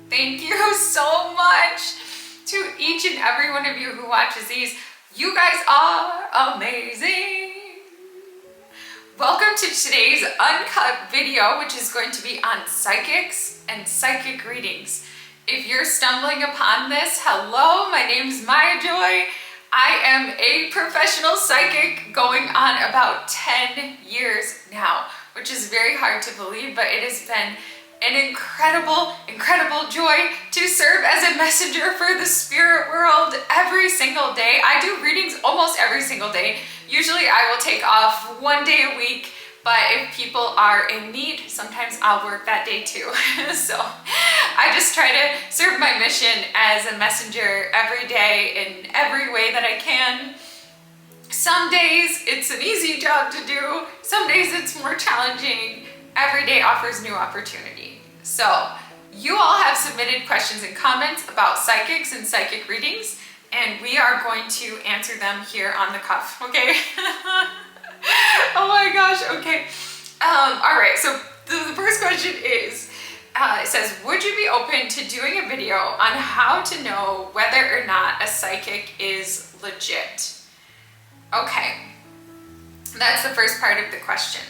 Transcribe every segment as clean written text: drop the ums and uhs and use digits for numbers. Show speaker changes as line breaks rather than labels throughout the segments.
Thank you so much to each and every one of you who watches these. You guys are amazing. Welcome to today's Uncut video, which is going to be on psychics and psychic readings. If you're stumbling upon this, hello, my name's Maya Joy. I am a professional psychic going on about 10 years now, which is very hard to believe, but it has been an incredible joy to serve as a messenger for the spirit world every single day. I do readings almost every single day. Usually I will take off one day a week, but if people are in need, sometimes I'll work that day too. So I just try to serve my mission as a messenger every day in every way that I can. Some days it's an easy job to do, some days it's more challenging. Every day offers new opportunity. So you all have submitted questions and comments about psychics and psychic readings, and we are going to answer them here on the cuff, okay? Oh my gosh, okay. All right, so the first question is, it says, would you be open to doing a video on how to know whether or not a psychic is legit? Okay, that's the first part of the question.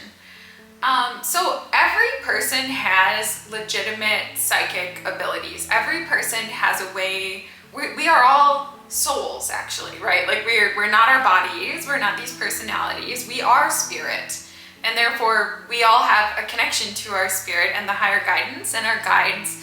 So every person has legitimate psychic abilities. Every person has a way, we are all souls actually, right? Like we're not our bodies, we're not these personalities, we are spirit. And therefore we all have a connection to our spirit and the higher guidance and our guides.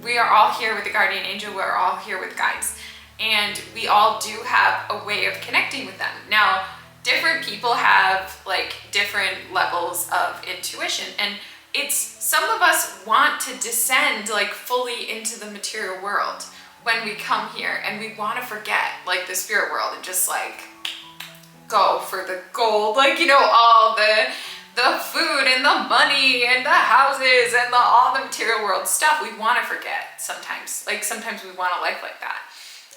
We are all here with the guardian angel, we're all here with guides. And we all do have a way of connecting with them. Now, different people have like different levels of intuition, and it's some of us want to descend like fully into the material world when we come here, and we want to forget like the spirit world and just like go for the gold, like, you know, all the food and the money and the houses and all the material world stuff. We want to forget sometimes. Like sometimes we want a life like that.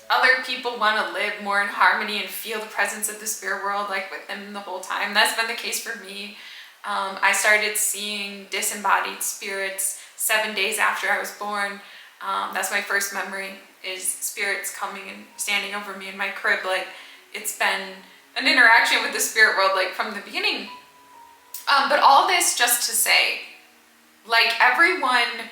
Other people want to live more in harmony and feel the presence of the spirit world like with them the whole time. That's been the case for me. I started seeing disembodied spirits 7 days after I was born. That's my first memory, is spirits coming and standing over me in my crib. Like, it's been an interaction with the spirit world like from the beginning. But all this just to say, like, everyone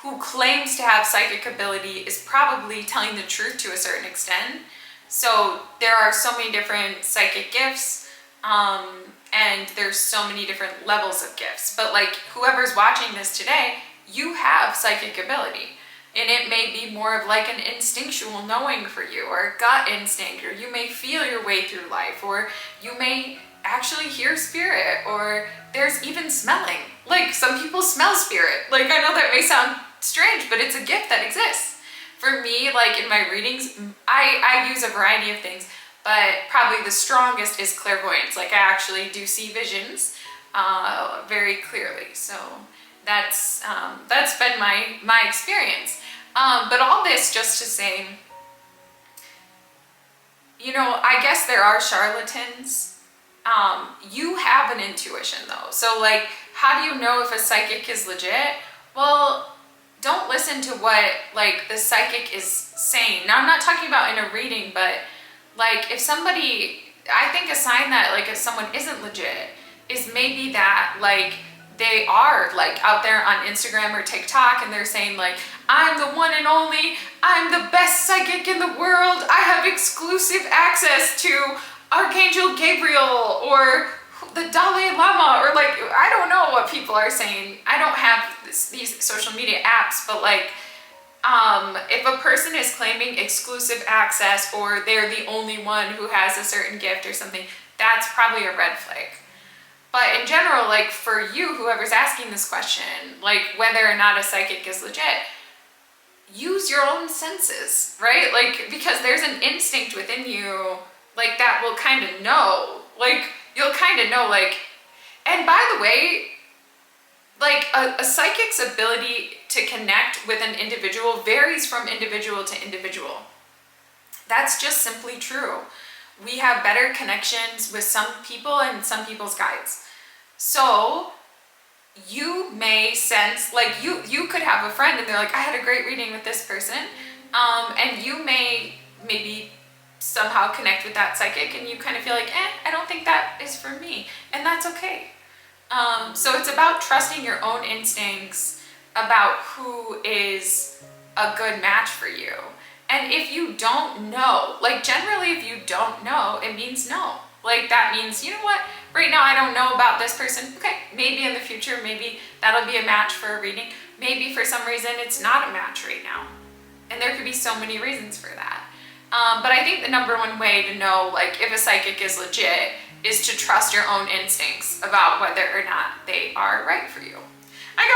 who claims to have psychic ability is probably telling the truth to a certain extent. So there are so many different psychic gifts, and there's so many different levels of gifts. But like, whoever's watching this today, you have psychic ability. And it may be more of like an instinctual knowing for you, or a gut instinct, or you may feel your way through life, or you may actually hear spirit, or there's even smelling. Like, some people smell spirit. Like, I know that may sound strange, but it's a gift that exists. For me, like in my readings, I use a variety of things, but probably the strongest is clairvoyance. Like, I actually do see visions very clearly. So that's been my experience. But all this just to say, you know, I guess there are charlatans. You have an intuition though. So like, how do you know if a psychic is legit? Well, don't listen to what like the psychic is saying. Now, I'm not talking about in a reading, but like if somebody, I think a sign that like if someone isn't legit is maybe that like they are like out there on Instagram or TikTok and they're saying like, I'm the one and only, I'm the best psychic in the world, I have exclusive access to Archangel Gabriel or the Dalai Lama, or like, I don't know what people are saying. I don't have these social media apps, but like, if a person is claiming exclusive access or they're the only one who has a certain gift or something, that's probably a red flag. But in general, like for you, whoever's asking this question, like whether or not a psychic is legit, use your own senses, right? Like, because there's an instinct within you, like that will kind of know, like you'll kind of know, like, and by the way, like a psychic's ability to connect with an individual varies from individual to individual. That's just simply true. We have better connections with some people and some people's guides. So you may sense, like you could have a friend and they're like, I had a great reading with this person, and you may maybe somehow connect with that psychic and you kind of feel like, I don't think that is for me, and that's okay. So it's about trusting your own instincts about who is a good match for you. And if you don't know, like generally if you don't know, it means no. Like that means, you know what, right now I don't know about this person. Okay, maybe in the future, maybe that'll be a match for a reading. Maybe for some reason it's not a match right now. And there could be so many reasons for that. But I think the number one way to know like if a psychic is legit is to trust your own instincts about whether or not they are right for you. I'm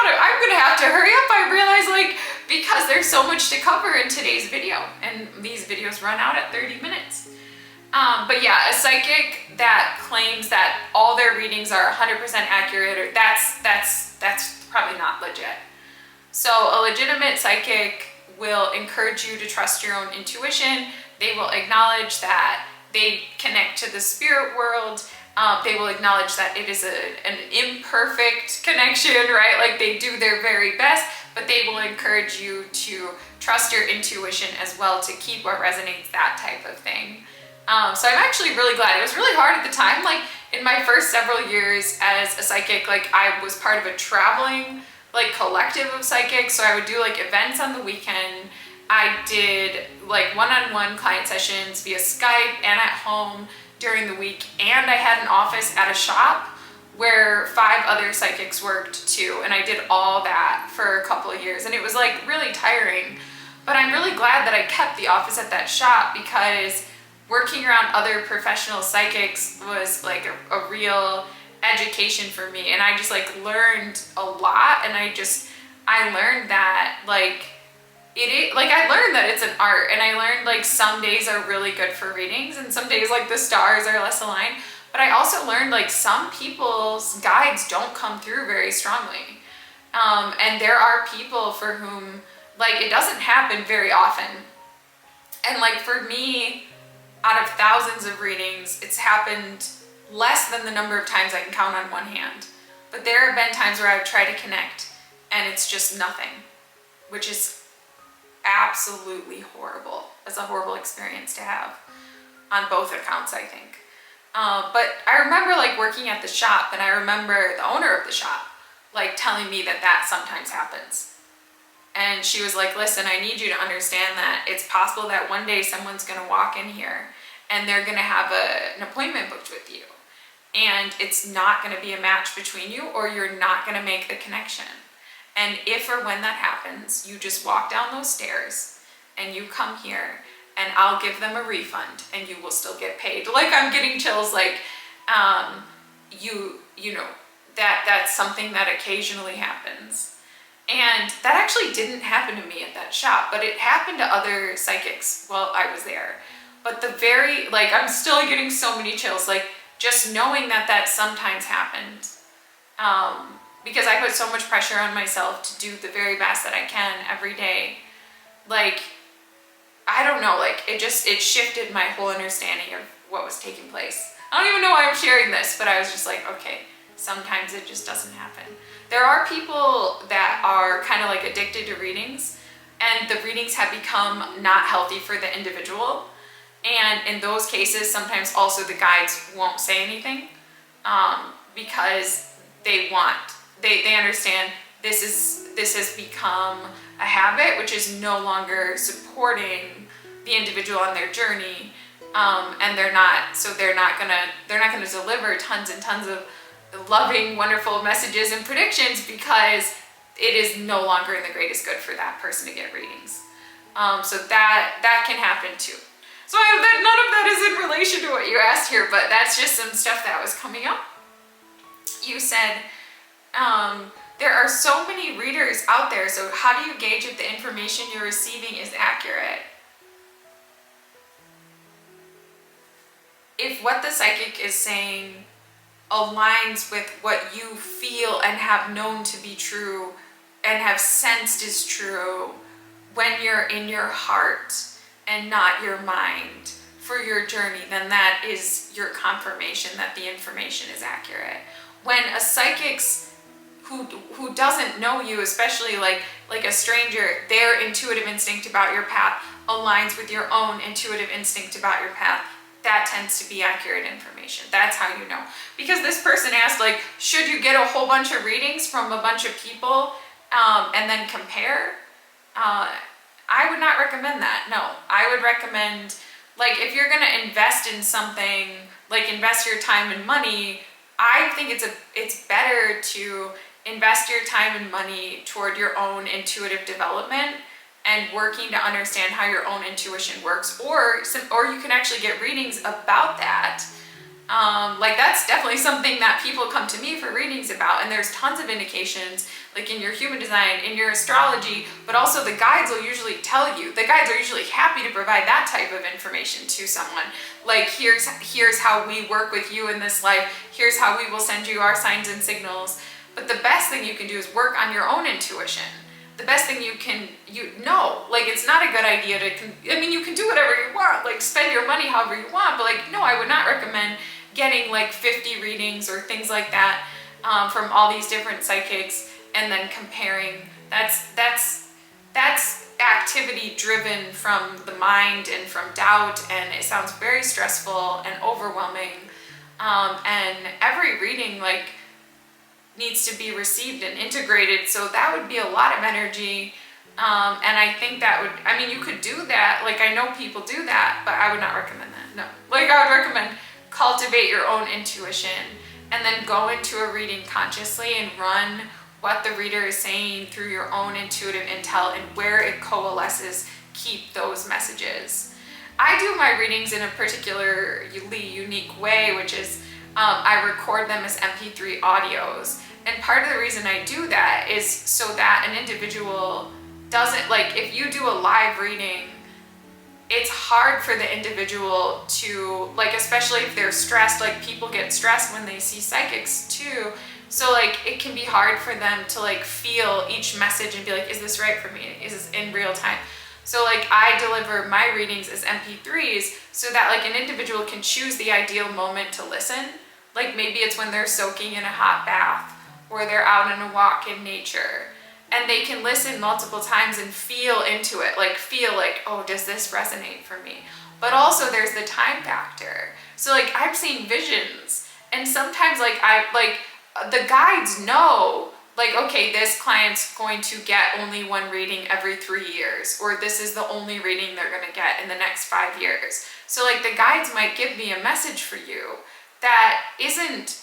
gonna have to hurry up. I realize, like, because there's so much to cover in today's video, and these videos run out at 30 minutes. But yeah, a psychic that claims that all their readings are 100% accurate, or that's probably not legit. So a legitimate psychic will encourage you to trust your own intuition. They will acknowledge that they connect to the spirit world. They will acknowledge that it is an imperfect connection, right? Like they do their very best, but they will encourage you to trust your intuition as well to keep what resonates, that type of thing. So I'm actually really glad. It was really hard at the time. Like in my first several years as a psychic, like I was part of a traveling like collective of psychics. So I would do like events on the weekend. I did like one-on-one client sessions via Skype and at home during the week, and I had an office at a shop where 5 other psychics worked too, and I did all that for a couple of years, and it was like really tiring. But I'm really glad that I kept the office at that shop, because working around other professional psychics was like a real education for me, and I just like learned a lot. And I learned that like I learned that it's an art, and I learned like some days are really good for readings and some days like the stars are less aligned. But I also learned like some people's guides don't come through very strongly. And there are people for whom like it doesn't happen very often. And like for me, out of thousands of readings, it's happened less than the number of times I can count on one hand. But there have been times where I've tried to connect and it's just nothing, which is absolutely horrible. It's a horrible experience to have on both accounts, I think. But I remember like working at the shop, and I remember the owner of the shop like telling me that sometimes happens. And she was like, listen, I need you to understand that it's possible that one day someone's gonna walk in here and they're gonna have an appointment booked with you, and it's not gonna be a match between you, or you're not gonna make the connection. And if or when that happens, you just walk down those stairs and you come here, and I'll give them a refund and you will still get paid. Like I'm getting chills, like you know that's something that occasionally happens. And that actually didn't happen to me at that shop, but it happened to other psychics while I was there. But I'm still getting so many chills, like just knowing that sometimes happened. Because I put so much pressure on myself to do the very best that I can every day. Like, I don't know, like it shifted my whole understanding of what was taking place. I don't even know why I'm sharing this, but I was just like, okay, sometimes it just doesn't happen. There are people that are kind of like addicted to readings, and the readings have become not healthy for the individual. And in those cases, sometimes also the guides won't say anything, because they understand this has become a habit, which is no longer supporting the individual on their journey, and they're not gonna deliver tons and tons of loving, wonderful messages and predictions, because it is no longer in the greatest good for that person to get readings. So that can happen too. So none of that is in relation to what you asked here, but that's just some stuff that was coming up. You said, there are so many readers out there, so how do you gauge if the information you're receiving is accurate? If what the psychic is saying aligns with what you feel and have known to be true and have sensed is true when you're in your heart and not your mind for your journey, then that is your confirmation that the information is accurate. When a psychic's who doesn't know you, especially like a stranger, their intuitive instinct about your path aligns with your own intuitive instinct about your path, that tends to be accurate information. That's how you know. Because this person asked, like, should you get a whole bunch of readings from a bunch of people and then compare? I would not recommend that. No, I would recommend, like, if you're going to invest in something, like invest your time and money, I think it's better to invest your time and money toward your own intuitive development and working to understand how your own intuition works, or you can actually get readings about that. Like that's definitely something that people come to me for readings about, and there's tons of indications, like in your human design, in your astrology, but also the guides will usually tell you. The guides are usually happy to provide that type of information to someone. Like here's how we work with you in this life, here's how we will send you our signs and signals. But the best thing you can do is work on your own intuition. The best thing like it's not a good idea you can do whatever you want, like spend your money however you want, but like, no, I would not recommend getting like 50 readings or things like that from all these different psychics and then comparing. That's activity driven from the mind and from doubt, and it sounds very stressful and overwhelming. And every reading like needs to be received and integrated, so that would be a lot of energy. And I think that you could do that, like I know people do that, but I would not recommend that. No, like I would recommend cultivate your own intuition and then go into a reading consciously and run what the reader is saying through your own intuitive intel, and where it coalesces, keep those messages. I do my readings in a particularly unique way, which is I record them as MP3 audios. And part of the reason I do that is so that an individual doesn't, like if you do a live reading, it's hard for the individual to, like especially if they're stressed, like people get stressed when they see psychics too. So like it can be hard for them to like feel each message and be like, is this right for me? Is this in real time? So like I deliver my readings as MP3s so that like an individual can choose the ideal moment to listen. Like maybe it's when they're soaking in a hot bath or they're out on a walk in nature, and they can listen multiple times and feel into it, like feel like, oh, does this resonate for me? But also there's the time factor. So like I'm seeing visions, and sometimes the guides know, like, okay, this client's going to get only one reading every 3 years, or this is the only reading they're going to get in the next 5 years. So like the guides might give me a message for you that isn't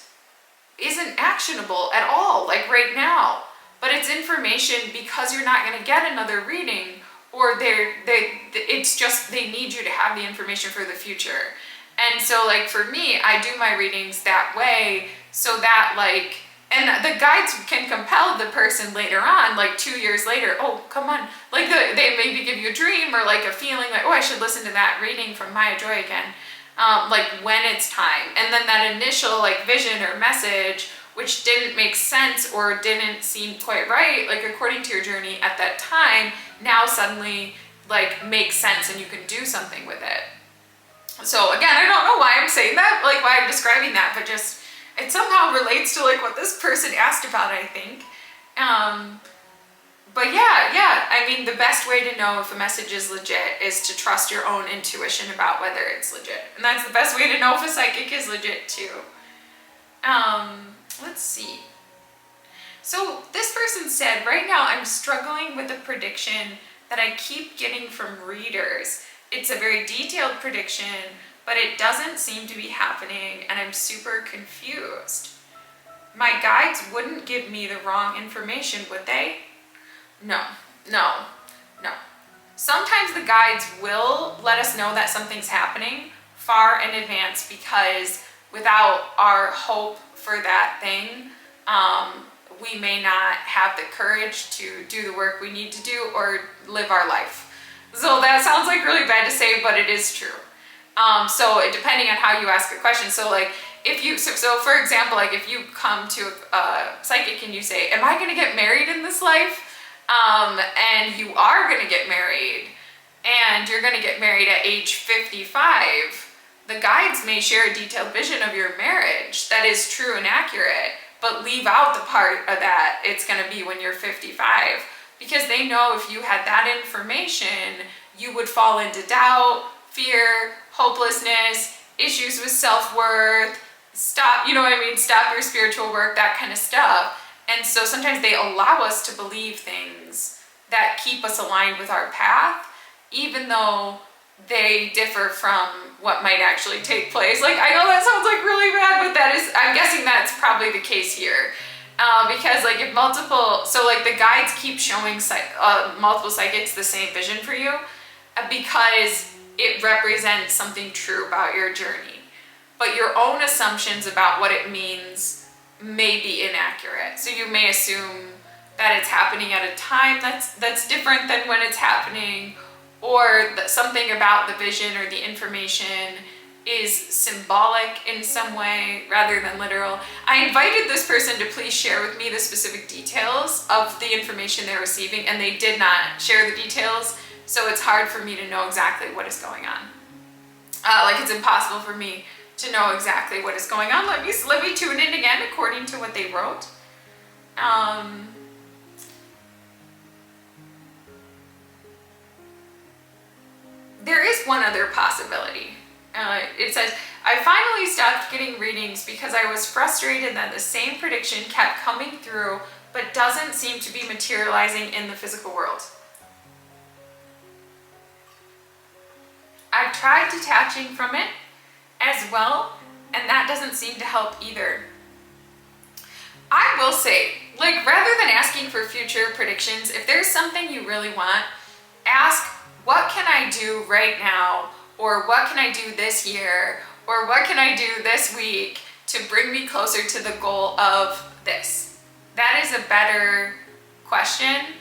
actionable at all, like right now, but it's information because you're not going to get another reading, or it's just they need you to have the information for the future. And so like for me, I do my readings that way so that like, and the guides can compel the person later on, like 2 years later, oh, come on, like they maybe give you a dream or like a feeling like, oh, I should listen to that reading from Maya Joy again, like when it's time. And then that initial like vision or message, which didn't make sense or didn't seem quite right, like according to your journey at that time, now suddenly like makes sense and you can do something with it. So again, I don't know why I'm saying that, like why I'm describing that, but just it somehow relates to like what this person asked about, I think. But yeah, I mean, the best way to know if a message is legit is to trust your own intuition about whether it's legit. And that's the best way to know if a psychic is legit too. Let's see. So this person said, right now I'm struggling with a prediction that I keep getting from readers. It's a very detailed prediction, but it doesn't seem to be happening, and I'm super confused. My guides wouldn't give me the wrong information, would they? No. Sometimes the guides will let us know that something's happening far in advance, because without our hope for that thing, we may not have the courage to do the work we need to do or live our life. So that sounds like really bad to say, but it is true. So depending on how you ask a question, so like if you, so for example, like if you come to a psychic and you say, am I going to get married in this life? And you are going to get married, and you're going to get married at age 55, the guides may share a detailed vision of your marriage that is true and accurate, but leave out the part of that it's going to be when you're 55, because they know if you had that information, you would fall into doubt, fear, hopelessness, issues with self-worth, stop, you know what I mean, stop your spiritual work, that kind of stuff. And so sometimes they allow us to believe things that keep us aligned with our path, even though they differ from what might actually take place. Like, I know that sounds like really bad, but that is, I'm guessing that's probably the case here. Because like if multiple, so like the guides keep showing multiple psychics the same vision for you, because it represents something true about your journey. But your own assumptions about what it means may be inaccurate. So you may assume that it's happening at a time that's different than when it's happening, or that something about the vision or the information is symbolic in some way rather than literal. I invited this person to please share with me the specific details of the information they're receiving, and they did not share the details, so it's hard for me to know exactly what is going on. Like, it's impossible for me to know exactly what is going on. Let me tune in again according to what they wrote. There is one other possibility. It says, I finally stopped getting readings because I was frustrated that the same prediction kept coming through but doesn't seem to be materializing in the physical world. I've tried detaching from it as well, and that doesn't seem to help either. I will say, like, rather than asking for future predictions, if there's something you really want, ask, what can I do right now? Or what can I do this year? Or what can I do this week to bring me closer to the goal of this? That is a better question,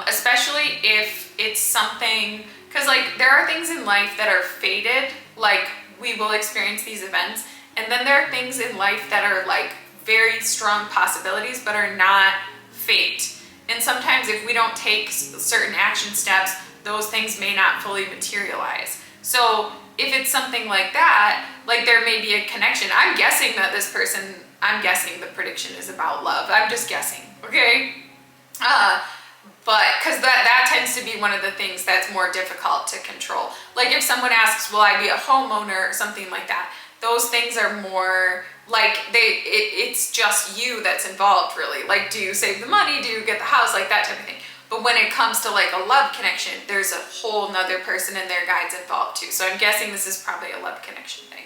especially if it's something, because like there are things in life that are fated, like we will experience these events, and then there are things in life that are like very strong possibilities but are not fate. And sometimes if we don't take certain action steps, those things may not fully materialize. So if it's something like that, like there may be a connection. I'm guessing that this person, I'm guessing the prediction is about love. I'm just guessing, okay? But because that tends to be one of the things that's more difficult to control. Like if someone asks, will I be a homeowner or something like that, those things are more like it's just you that's involved really. Like, do you save the money? Do you get the house? Like that type of thing. But when it comes to like a love connection, there's a whole nother person and their guides involved too. So I'm guessing this is probably a love connection thing.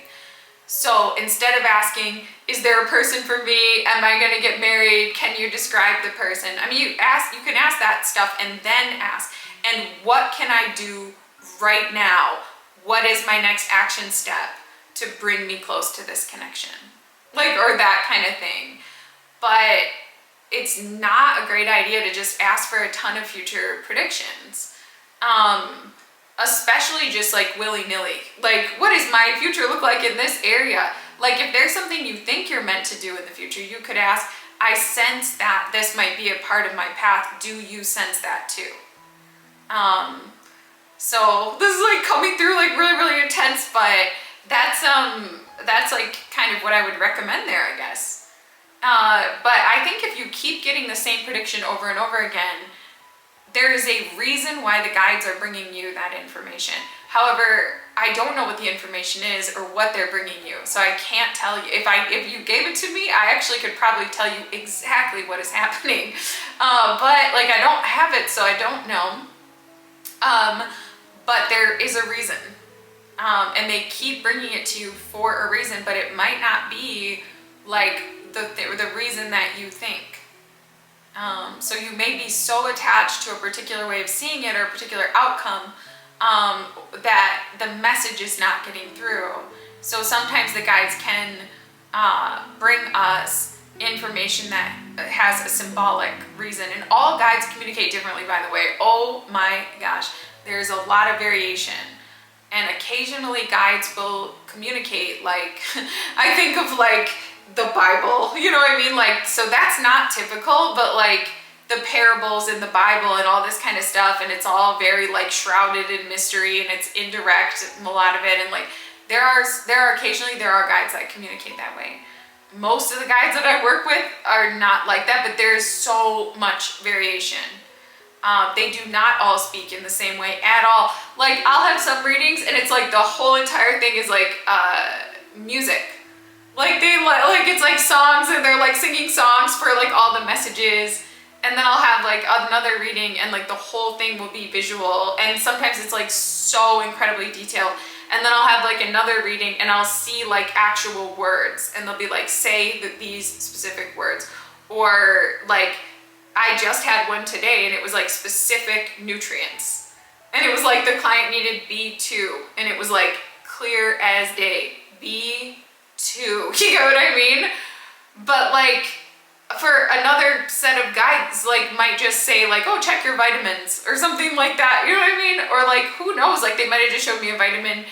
So instead of asking, is there a person for me? Am I going to get married? Can you describe the person? I mean, you can ask that stuff and then ask, and what can I do right now? What is my next action step to bring me close to this connection? Like, or that kind of thing. But it's not a great idea to just ask for a ton of future predictions. Especially just like willy-nilly. Like, what does my future look like in this area? Like, if there's something you think you're meant to do in the future, you could ask, I sense that this might be a part of my path. Do you sense that too? So this is like coming through like really, really intense, but that's like kind of what I would recommend there, I guess. But I think if you keep getting the same prediction over and over again, there is a reason why the guides are bringing you that information. However, I don't know what the information is or what they're bringing you, so I can't tell you. If you gave it to me, I actually could probably tell you exactly what is happening. But like I don't have it, so I don't know. But there is a reason, and they keep bringing it to you for a reason, but it might not be like the reason that you think. So you may be so attached to a particular way of seeing it or a particular outcome that the message is not getting through. So sometimes the guides can bring us information that has a symbolic reason. And all guides communicate differently, by the way. Oh my gosh, there's a lot of variation. And occasionally guides will communicate like, I think of like the Bible, you know what I mean? Like, so that's not typical, but like the parables in the Bible and all this kind of stuff, and it's all very like shrouded in mystery, and it's indirect, a lot of it, and like there are occasionally guides that communicate that way. most of the guides that I work with are not like that, but there's so much variation. They do not all speak in the same way at all. Like, I'll have some readings and it's like the whole entire thing is like music. Like like it's like songs, and they're like singing songs for like all the messages. And then I'll have like another reading and like the whole thing will be visual, and sometimes it's like so incredibly detailed. And then I'll have like another reading and I'll see like actual words, and they'll be like, say these specific words. Or like, I just had one today and it was like specific nutrients. And it was like the client needed B2, and it was like clear as day, B2, you know what I mean? But like, for another set of guides, like might just say like, oh, check your vitamins or something like that, you know what I mean? Or like, who knows, like they might have just showed me a vitamin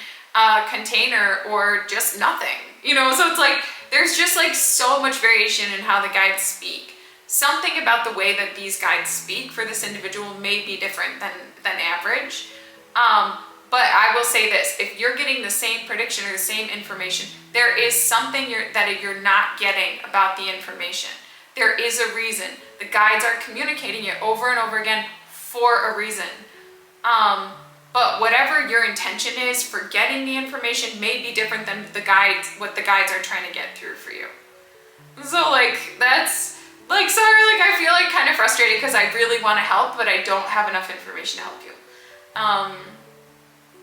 container or just nothing, you know? So it's like, there's just like so much variation in how the guides speak. Something about the way that these guides speak for this individual may be different than average. But I will say this, if you're getting the same prediction or the same information, there is something that you're not getting about the information. There is a reason. The guides are communicating it over and over again for a reason. But whatever your intention is for getting the information may be different than what the guides are trying to get through for you. So like, that's like, sorry, like I feel like kind of frustrated because I really want to help, but I don't have enough information to help you.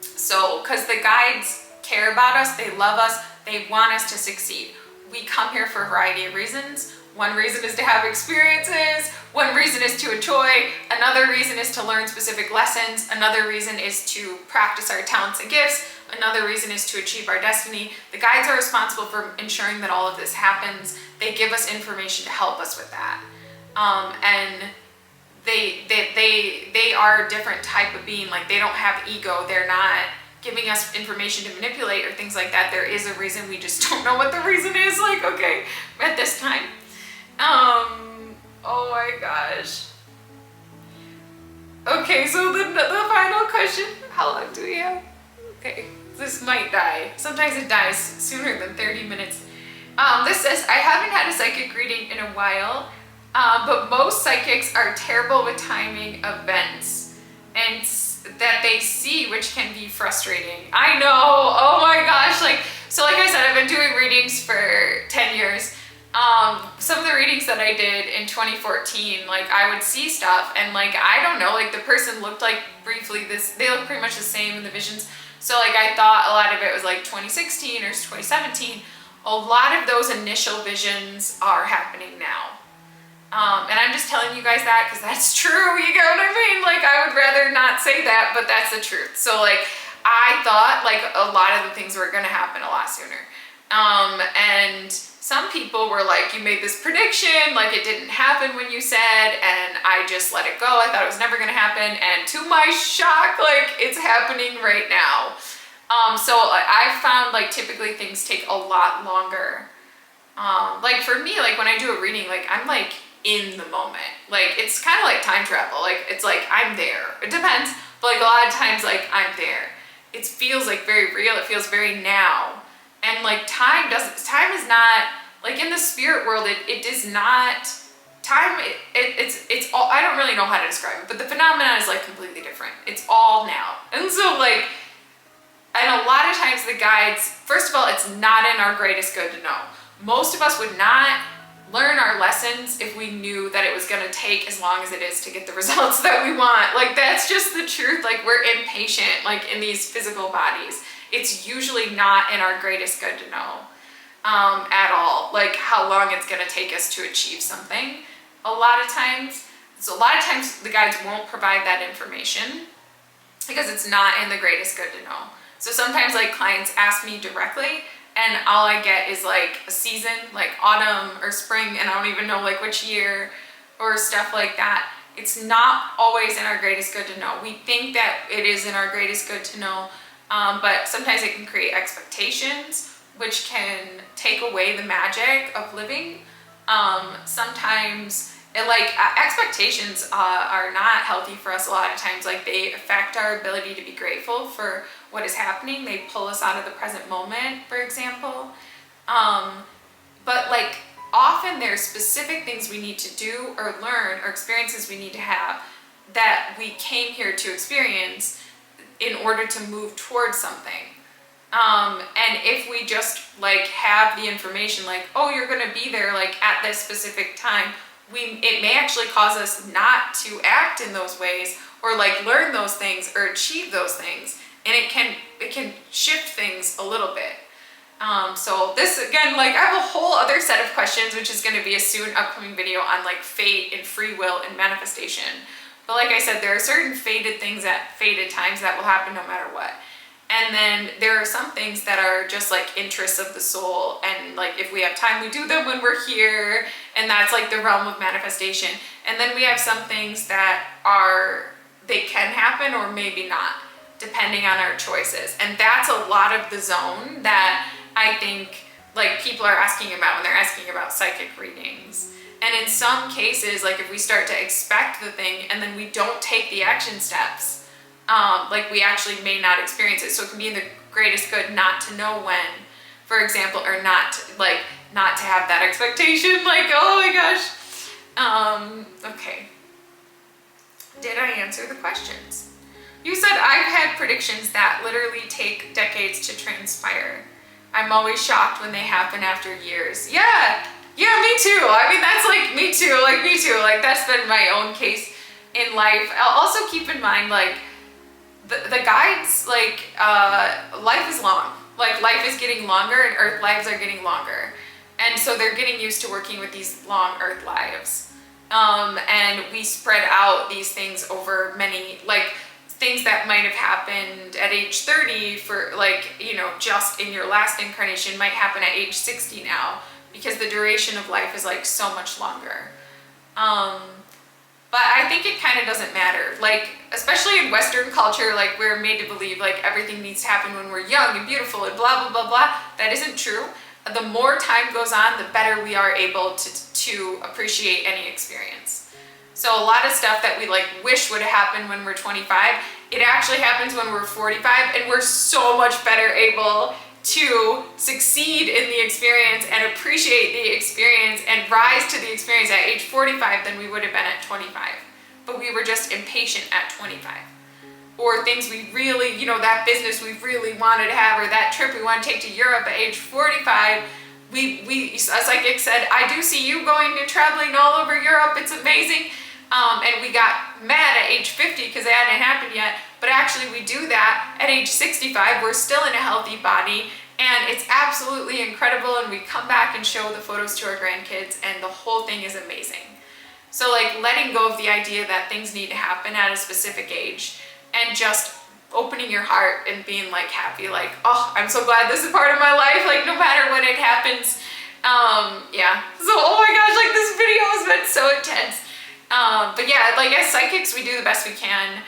So, because the guides care about us, they love us, they want us to succeed. We come here for a variety of reasons. One reason is to have experiences, one reason is to enjoy, another reason is to learn specific lessons, another reason is to practice our talents and gifts, another reason is to achieve our destiny. The guides are responsible for ensuring that all of this happens. They give us information to help us with that. And they are a different type of being. Like, they don't have ego, they're not giving us information to manipulate or things like that. There is a reason, we just don't know what the reason is, like, okay, at this time. Oh my gosh. Okay, so the final question, how long do we have? Okay, this might die. Sometimes it dies sooner than 30 minutes. This says, I haven't had a psychic reading in a while, but most psychics are terrible with timing events and that they see, which can be frustrating. I know, oh my gosh, so like I said, I've been doing readings for 10 years. Some of the readings that I did in 2014, like I would see stuff and like, I don't know, like the person looked like briefly they look pretty much the same in the visions. So like I thought a lot of it was like 2016 or 2017. A lot of those initial visions are happening now. And I'm just telling you guys that because that's true, you know what I mean? Like I would rather not say that, but that's the truth. So like, I thought like a lot of the things were gonna happen a lot sooner. And some people were like, you made this prediction, like it didn't happen when you said, and I just let it go. I thought it was never gonna happen. And to my shock, like it's happening right now. So I found like typically things take a lot longer. Like for me, like when I do a reading, like I'm like in the moment. Like it's kind of like time travel. Like it's like I'm there. It depends, but like a lot of times like I'm there. It feels like very real. It feels very now. And like time is not, like in the spirit world, it does not, time, it's all, I don't really know how to describe it, but the phenomenon is like completely different. It's all now. And so like, and a lot of times the guides, first of all, it's not in our greatest good to know. Most of us would not learn our lessons if we knew that it was going to take as long as it is to get the results that we want. Like that's just the truth. Like we're impatient, like in these physical bodies. It's usually not in our greatest good to know at all, like how long it's going to take us to achieve something. A lot of times the guides won't provide that information because it's not in the greatest good to know. So sometimes like clients ask me directly and all I get is like a season, like autumn or spring, and I don't even know like which year or stuff like that. It's not always in our greatest good to know. We think that it is in our greatest good to know, but sometimes it can create expectations, which can take away the magic of living. Sometimes expectations are not healthy for us a lot of times. Like they affect our ability to be grateful for what is happening. They pull us out of the present moment, for example. but like often there's specific things we need to do or learn or experiences we need to have that we came here to experience in order to move towards something. And if we just like have the information like, oh, you're gonna be there like at this specific time, it may actually cause us not to act in those ways or like learn those things or achieve those things. And it can shift things a little bit. So this again, like I have a whole other set of questions, which is going to be a soon upcoming video on like fate and free will and manifestation. But like I said, there are certain fated things at fated times that will happen no matter what. And then there are some things that are just like interests of the soul. And like if we have time, we do them when we're here. And that's like the realm of manifestation. And then we have some things that they can happen or maybe not, depending on our choices. And that's a lot of the zone that I think like people are asking about when they're asking about psychic readings. And in some cases, like if we start to expect the thing and then we don't take the action steps, like we actually may not experience it. So it can be in the greatest good not to know when, for example, or not to have that expectation, like, oh my gosh. Okay. Did I answer the questions? You said I've had predictions that literally take decades to transpire. I'm always shocked when they happen after years. Yeah, me too. I mean, that's like me too, like that's been my own case in life. I'll also keep in mind, like, the guides, like, life is long. Like, life is getting longer and Earth lives are getting longer. And so they're getting used to working with these long Earth lives. And we spread out these things over many, like, things that might have happened at age 30 for like, you know, just in your last incarnation might happen at age 60 now, because the duration of life is like so much longer. But I think it kind of doesn't matter. Like, especially in Western culture, like we're made to believe like everything needs to happen when we're young and beautiful and blah, blah, blah, blah. That isn't true. The more time goes on, the better we are able to appreciate any experience. So a lot of stuff that we like wish would happen when we're 25, it actually happens when we're 45, and we're so much better able to succeed in the experience and appreciate the experience and rise to the experience at age 45 than we would have been at 25. But we were just impatient at 25. Or things we really, you know, that business we really wanted to have, or that trip we want to take to Europe at age 45, a psychic said, I do see you going and traveling all over Europe, it's amazing. And we got mad at age 50 because it hadn't happened yet. But actually we do that at age 65. We're still in a healthy body and it's absolutely incredible. And we come back and show the photos to our grandkids and the whole thing is amazing. So like letting go of the idea that things need to happen at a specific age and just opening your heart and being like happy, like, oh, I'm so glad this is part of my life. Like no matter when it happens. Yeah. So, oh my gosh, like this video has been so intense. But yeah, like as psychics, we do the best we can.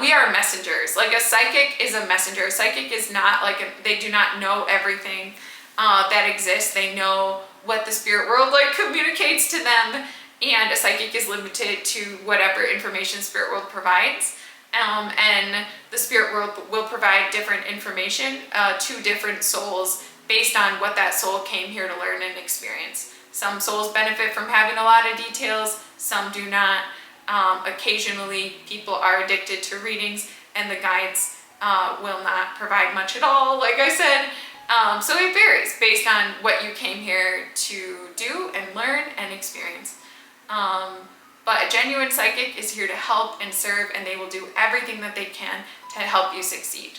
We are messengers. Like a psychic is a messenger. A psychic is not like, they do not know everything that exists. They know what the spirit world like communicates to them. And a psychic is limited to whatever information spirit world provides. And the spirit world will provide different information to different souls based on what that soul came here to learn and experience. Some souls benefit from having a lot of details, some do not. Occasionally people are addicted to readings and the guides will not provide much at all, like I said. So it varies based on what you came here to do and learn and experience. But a genuine psychic is here to help and serve, and they will do everything that they can to help you succeed.